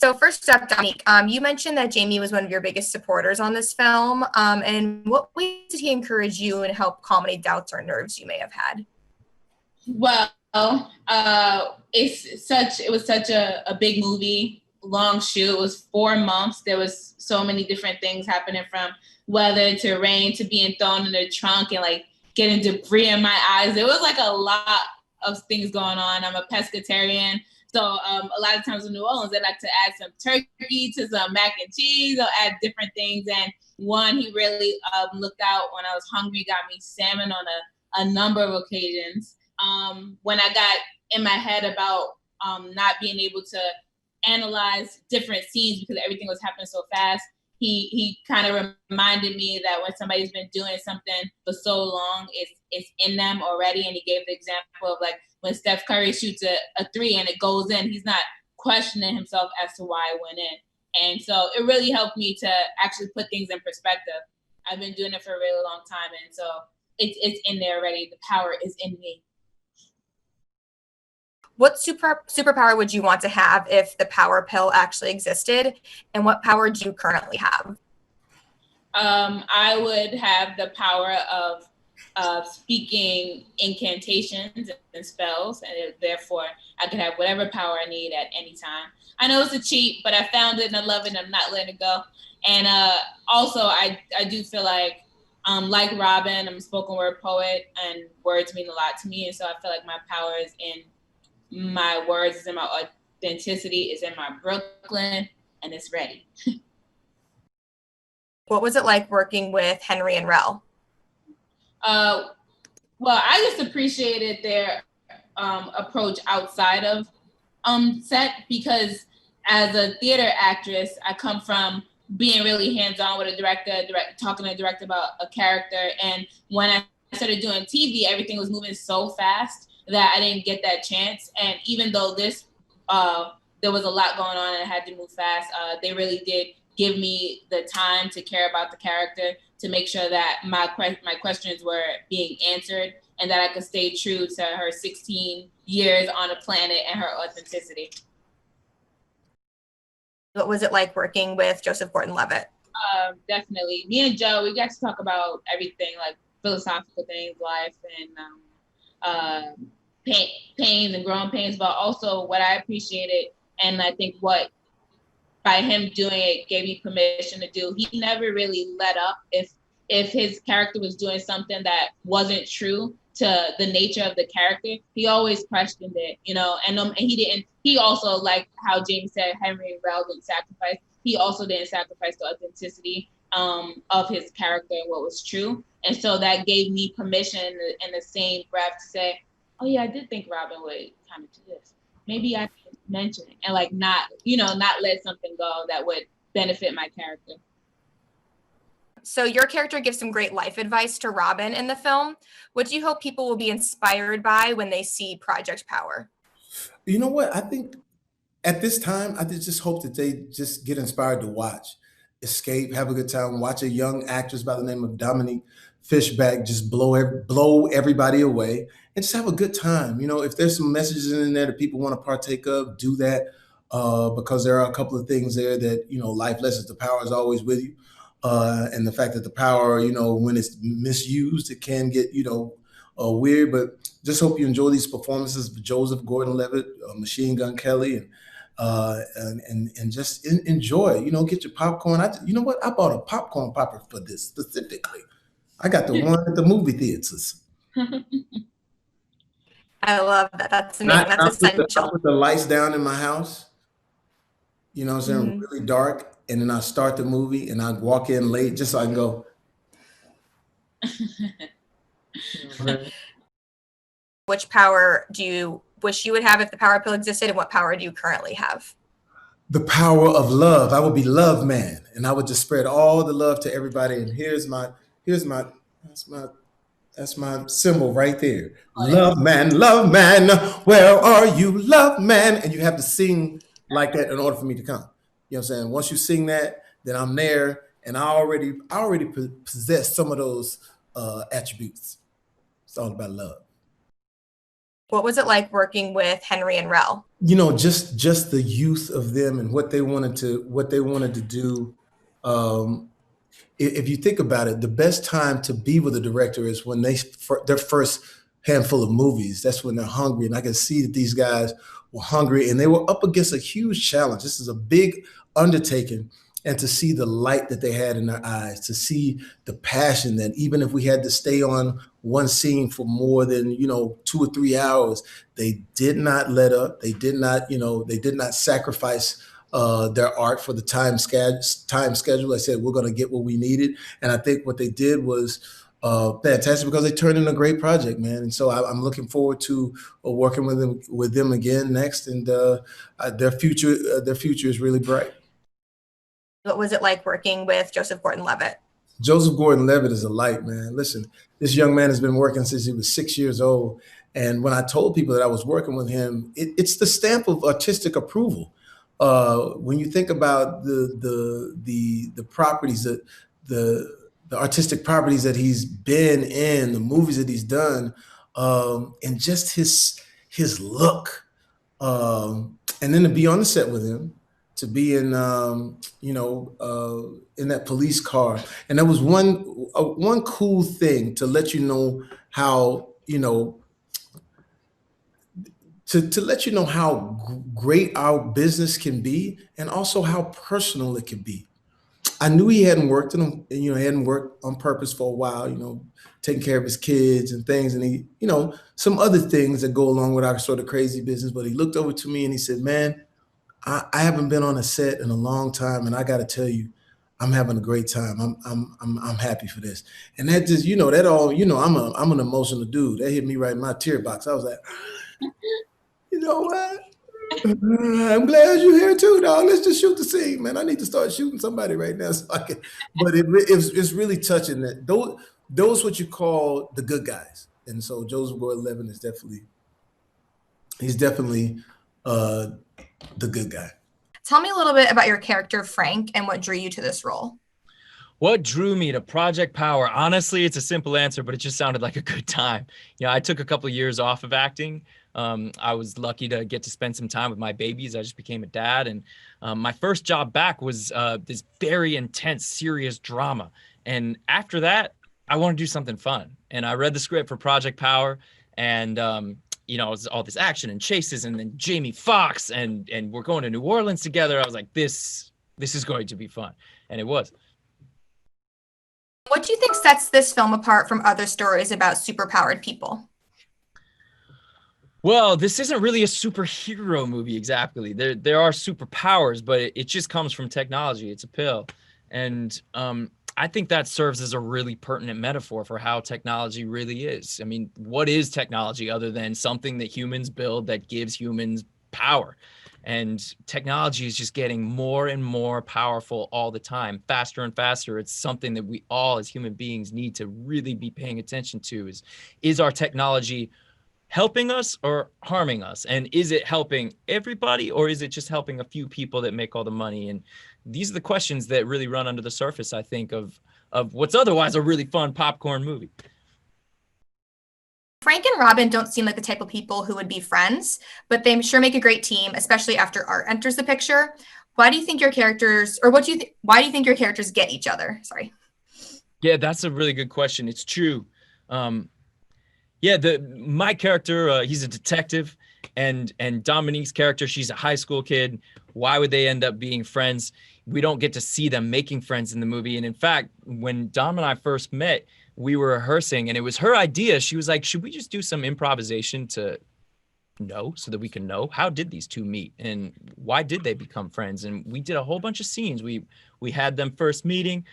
So first up, Dominique, you mentioned that Jamie was one of your biggest supporters on this film. And what ways did he encourage you and help calm any doubts or nerves you may have had? Well, it was such a big movie, long shoot. It was 4 months. There was so many different things happening, from weather to rain to being thrown in the trunk and like getting debris in my eyes. There was like a lot of things going on. I'm a pescatarian. So a lot of times in New Orleans, they like to add some turkey to some mac and cheese, or add different things. And one, he really looked out when I was hungry, got me salmon on a number of occasions. When I got in my head about not being able to analyze different scenes because everything was happening so fast, he kind of reminded me that when somebody's been doing something for so long, it's in them already. And he gave the example of like when Steph Curry shoots a three and it goes in, he's not questioning himself as to why it went in. And so it really helped me to actually put things in perspective. I've been doing it for a really long time, and so it's in there already. The power is in me. What superpower would you want to have if the power pill actually existed? And what power do you currently have? I would have the power of speaking incantations and spells, and therefore I could have whatever power I need at any time. I know it's a cheat, but I found it and I love it and I'm not letting it go. And also, I do feel like Robin, I'm a spoken word poet and words mean a lot to me. And so I feel like my power is in my words, is in my authenticity, is in my Brooklyn, and it's ready. What was it like working with Henry and Rell? Well, I just appreciated their approach outside of set, because as a theater actress, I come from being really hands-on with a director, talking to a director about a character. And when I started doing TV, everything was moving so fast that I didn't get that chance. And even though there was a lot going on and I had to move fast, they really did give me the time to care about the character, to make sure that my questions were being answered and that I could stay true to her 16 years on a planet and her authenticity. What was it like working with Joseph Gordon-Levitt? Definitely. Me and Joe, we got to talk about everything, like philosophical things, life, and pains and growing pains, but also what I appreciated, and I think what by him doing it gave me permission to do, he never really let up if his character was doing something that wasn't true to the nature of the character. He always questioned it, and he also, like how Jamie said, Henry and Rell didn't sacrifice. He also didn't sacrifice the authenticity of his character and what was true. And so that gave me permission in the same breath to say, oh yeah, I did think Robin would kind of do this. Maybe I could mention it and like not let something go that would benefit my character. So your character gives some great life advice to Robin in the film. What do you hope people will be inspired by when they see Project Power? You know what? I think at this time, I just hope that they just get inspired to watch, escape, have a good time, watch a young actress by the name of Dominique Fishback just blow everybody away, and just have a good time. If there's some messages in there that people want to partake of, do that, because there are a couple of things there that, life lessons. The power is always with you. And the fact that the power, when it's misused, it can get, weird. But just hope you enjoy these performances of Joseph Gordon-Levitt, Machine Gun Kelly, and just enjoy. Get your popcorn. You know what? I bought a popcorn popper for this specifically. I got the one at the movie theaters. I love that. That's amazing. That's essential. I put the lights down in my house. You know what I'm saying? Really dark. And then I start the movie and I walk in late just so I can go. Which power do you wish you would have if the power pill existed, and what power do you currently have? The power of love. I would be love man, and I would just spread all the love to everybody. And that's my symbol right there. Love man, where are you, love man? And you have to sing like that in order for me to come. You know what I'm saying? Once you sing that, then I'm there, and I already possess some of those attributes. It's all about love. What was it like working with Henry and Rell? You know, just the youth of them and what they wanted to do. Um, if you think about it, the best time to be with a director is when their first handful of movies. That's when they're hungry, and I can see that these guys were hungry, and they were up against a huge challenge. This is a big undertaking, and to see the light that they had in their eyes, to see the passion that even if we had to stay on one scene for more than 2 or 3 hours, they did not let up. They did not, they did not sacrifice their art for the time schedule. I said, we're going to get what we needed. And I think what they did was fantastic because they turned in a great project, man. And so I'm looking forward to working with them again next. And their future is really bright. What was it like working with Joseph Gordon-Levitt? Joseph Gordon-Levitt is a light, man. Listen, this young man has been working since he was 6 years old. And when I told people that I was working with him, it's the stamp of artistic approval. When you think about the properties that the artistic properties that he's been in, the movies that he's done, and just his look, and then to be on the set with him, to be in in that police car, and that was one cool thing to let you know how to let you know how great our business can be, and also how personal it can be. I knew he hadn't worked he hadn't worked on purpose for a while, taking care of his kids and things, and he, some other things that go along with our sort of crazy business. But he looked over to me and he said, "Man, I haven't been on a set in a long time, and I got to tell you, I'm having a great time. I'm happy for this." And that just, that all, I'm an emotional dude. That hit me right in my tear box. I was like, you know what? I'm glad you're here too, dog. Let's just shoot the scene, man. I need to start shooting somebody right now so I can. But it's really touching that those what you call the good guys, and so Joseph Gordon-Levitt is definitely the good guy. Tell me a little bit about your character, Frank, and what drew you to this role. What drew me to Project Power? Honestly, it's a simple answer, but it just sounded like a good time. I took a couple of years off of acting. I was lucky to get to spend some time with my babies. I just became a dad. And my first job back was this very intense, serious drama. And after that, I wanted to do something fun. And I read the script for Project Power, and it was all this action and chases, and then Jamie Foxx, and we're going to New Orleans together. I was like, this is going to be fun. And it was. What do you think sets this film apart from other stories about superpowered people? Well, this isn't really a superhero movie exactly. There are superpowers, but it just comes from technology. It's a pill. And I think that serves as a really pertinent metaphor for how technology really is. I mean, what is technology other than something that humans build that gives humans power? And technology is just getting more and more powerful all the time, faster and faster. It's something that we all as human beings need to really be paying attention to. Is our technology helping us or harming us? And is it helping everybody, or is it just helping a few people that make all the money? And these are the questions that really run under the surface, I think, of what's otherwise a really fun popcorn movie. Frank and Robin don't seem like the type of people who would be friends, but they sure make a great team, especially after Art enters the picture. Why do you think your characters, or why do you think your characters get each other? Sorry. Yeah, that's a really good question. It's true. My character, he's a detective, and Dominique's character, she's a high school kid. Why would they end up being friends? We don't get to see them making friends in the movie. And in fact, when Dom and I first met, we were rehearsing, and it was her idea. She was like, should we just do some improvisation to know, so that we can know how did these two meet and why did they become friends? And we did a whole bunch of scenes. We had them first meeting.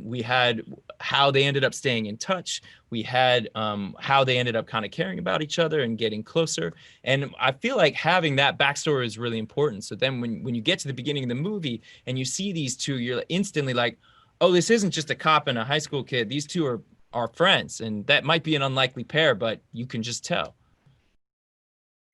We had how they ended up staying in touch. We had how they ended up kind of caring about each other and getting closer. And I feel like having that backstory is really important. So then when you get to the beginning of the movie and you see these two, you're instantly like, oh, this isn't just a cop and a high school kid. These two are friends, and that might be an unlikely pair, but you can just tell.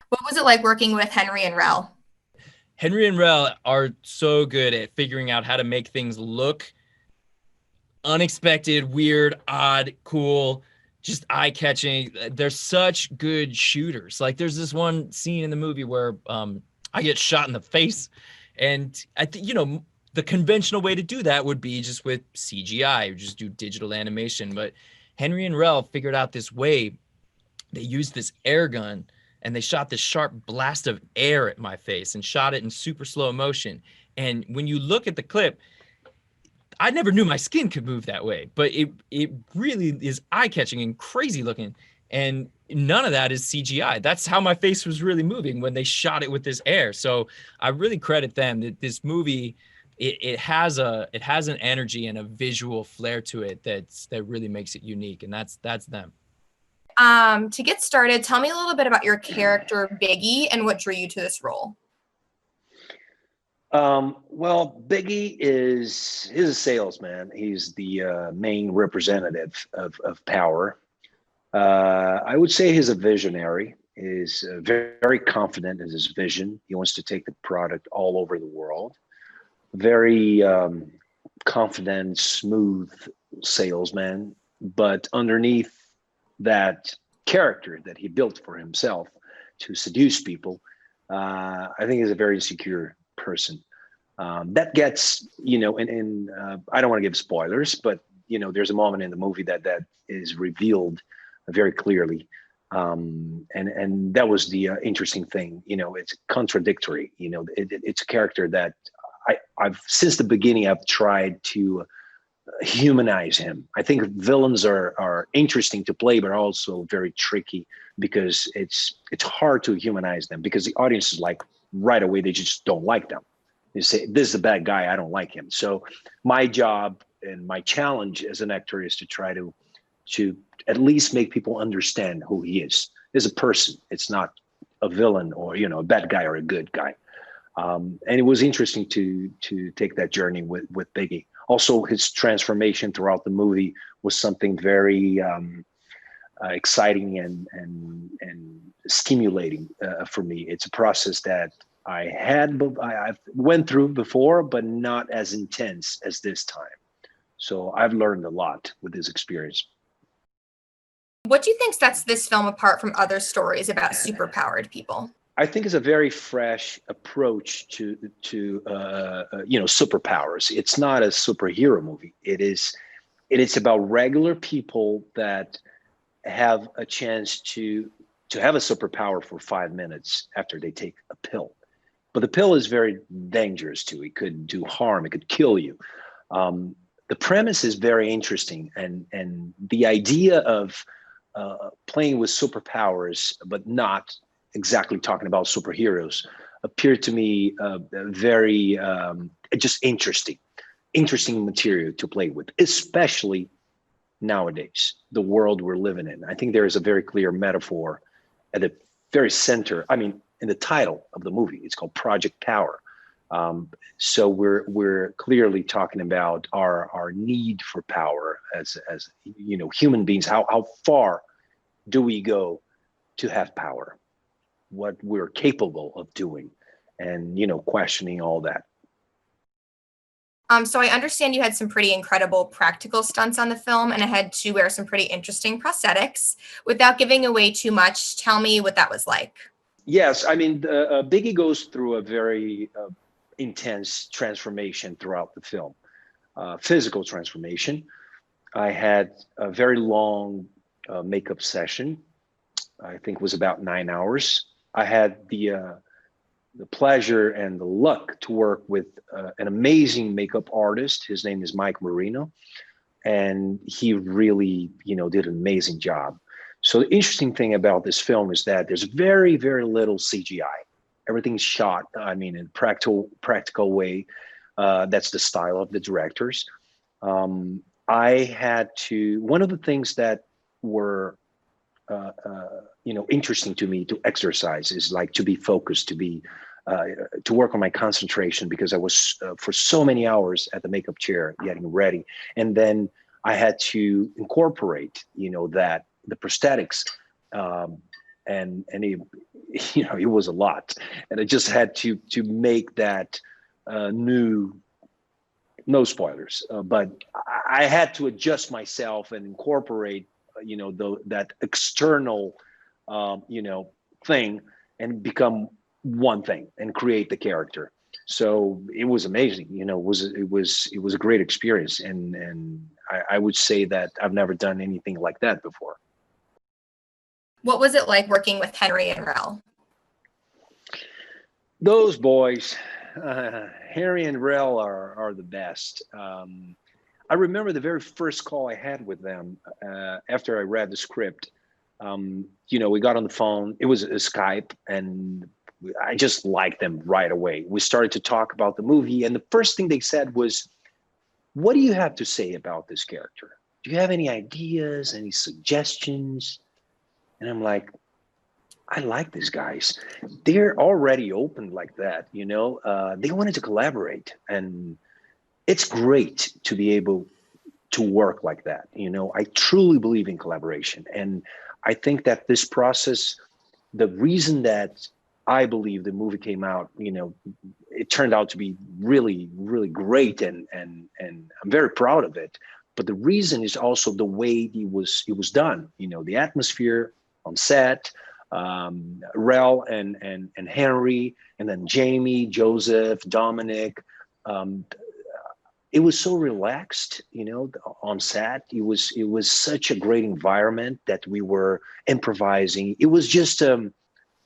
What was it like working with Henry and Rell? Henry and Rell are so good at figuring out how to make things look unexpected, weird, odd, cool, just eye-catching. They're such good shooters. Like there's this one scene in the movie where I get shot in the face, and I think, you know, the conventional way to do that would be just with CGI or just do digital animation. But Henry and Rell figured out this way. They used this air gun and they shot this sharp blast of air at my face and shot it in super slow motion. And when you look at the clip, I never knew my skin could move that way, but it really is eye-catching and crazy looking. And none of that is CGI. That's how my face was really moving when they shot it with this air. So I really credit them that this movie, it has an energy and a visual flair to it that really makes it unique, and that's them. To get started, tell me a little bit about your character Biggie and what drew you to this role. Well, Biggie he's a salesman. He's the main representative of power. I would say he's a visionary. He's very, very confident in his vision. He wants to take the product all over the world. Very confident, smooth salesman. But underneath that character that he built for himself to seduce people, I think he's a very insecure person. That gets, you know, and I don't want to give spoilers, but, you know, there's a moment in the movie that is revealed very clearly. And that was the interesting thing. You know, it's contradictory. You know, it's a character that I've since the beginning, I've tried to humanize him. I think villains are interesting to play, but also very tricky because it's hard to humanize them because the audience is like right away, they just don't like them. They say, this is a bad guy, I don't like him. So my job and my challenge as an actor is to try to at least make people understand who he is as a person. It's not a villain or, you know, a bad guy or a good guy. And it was interesting to take that journey with Biggie. Also, his transformation throughout the movie was something very exciting and stimulating for me. It's a process that I've went through before, but not as intense as this time. So I've learned a lot with this experience. What do you think sets this film apart from other stories about superpowered people? I think it's a very fresh approach to you know, superpowers. It's not a superhero movie. It is about regular people that have a chance to have a superpower for 5 minutes after they take a pill. But the pill is very dangerous too. It could do harm. It could kill you. The premise is very interesting, and the idea of playing with superpowers, but not exactly talking about superheroes, appeared to me very just interesting material to play with, especially nowadays, the world we're living in. I think there is a very clear metaphor at the very center. I mean, in the title of the movie, it's called Project Power. So we're clearly talking about our need for power as you know, human beings. How far do we go to have power? What we're capable of doing, and, you know, questioning all that. So I understand you had some pretty incredible practical stunts on the film, and I had to wear some pretty interesting prosthetics. Without giving away too much, tell me what that was like. Yes, I mean, Biggie goes through a very intense transformation throughout the film, physical transformation. I had a very long makeup session. I think it was about 9 hours. I had the pleasure and the luck to work with an amazing makeup artist. His name is Mike Marino, and he really, you know, did an amazing job. So the interesting thing about this film is that there's very, very little CGI. Everything's shot, I mean, in practical way. That's the style of the directors. I had to, one of the things that were you know, interesting to me to exercise is like to be focused, to work on my concentration, because I was for so many hours at the makeup chair getting ready, and then I had to incorporate, you know, that the prosthetics, and it, you know, it was a lot, and I just had to make that new. No spoilers, but I had to adjust myself and incorporate, that external, thing, and become one thing and create the character. So it was amazing. It was a great experience, and I would say that I've never done anything like that before. What was it like working with Henry and Rell? Those boys, Henry and Rell are the best. I remember the very first call I had with them after I read the script. We got on the phone. It was a Skype, and I just liked them right away. We started to talk about the movie, and the first thing they said was, "What do you have to say about this character? Do you have any ideas, any suggestions?" And I'm like, I like these guys. They're already open like that, They wanted to collaborate, and it's great to be able to work like that. I truly believe in collaboration, and I think that this process, the reason that I believe the movie came out, it turned out to be really, really great, and I'm very proud of it. But the reason is also the way it was done. The atmosphere on set, Rell and Henry, and then Jamie, Joseph, Dominic. It was so relaxed, on set. It was such a great environment that we were improvising. It was just a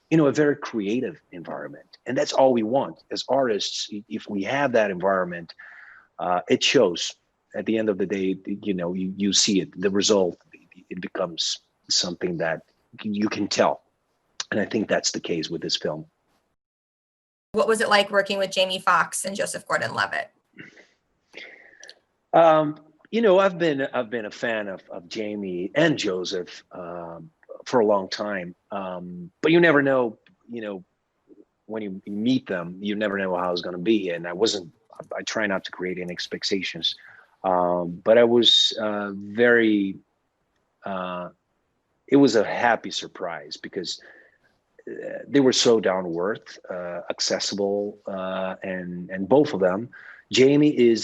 very creative environment, and that's all we want as artists. If we have that environment, it shows. At the end of the day, you see it. The result, it becomes something that you can tell, and I think that's the case with this film. What was it like working with Jamie Foxx and Joseph Gordon-Levitt? I've been a fan of Jamie and Joseph for a long time, but you never know. When you meet them, you never know how it's going to be. And I try not to create any expectations, but I was it was a happy surprise because they were so down to earth, accessible, and both of them. Jamie he's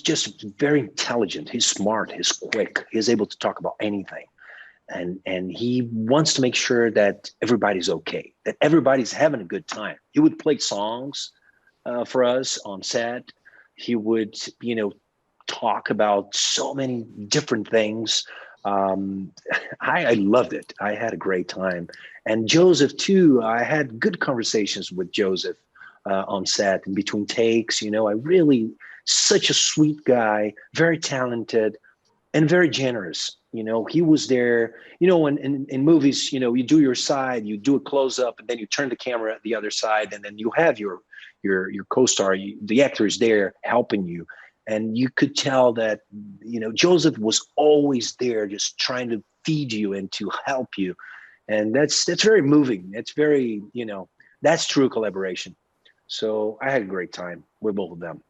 just very intelligent. He's smart. He's quick. He's able to talk about anything, and he wants to make sure that everybody's okay, that everybody's having a good time. He would play songs for us on set. He would, talk about so many different things. I loved it. I had a great time. And Joseph too, I had good conversations with Joseph on set and between takes. Such a sweet guy, very talented, and very generous. He was there, in movies, you do your side, you do a close up, and then you turn the camera at the other side, and then you have your co-star, the actor is there helping you. And you could tell that, Joseph was always there, just trying to feed you and to help you. And that's very moving. It's very, that's true collaboration. So I had a great time with both of them.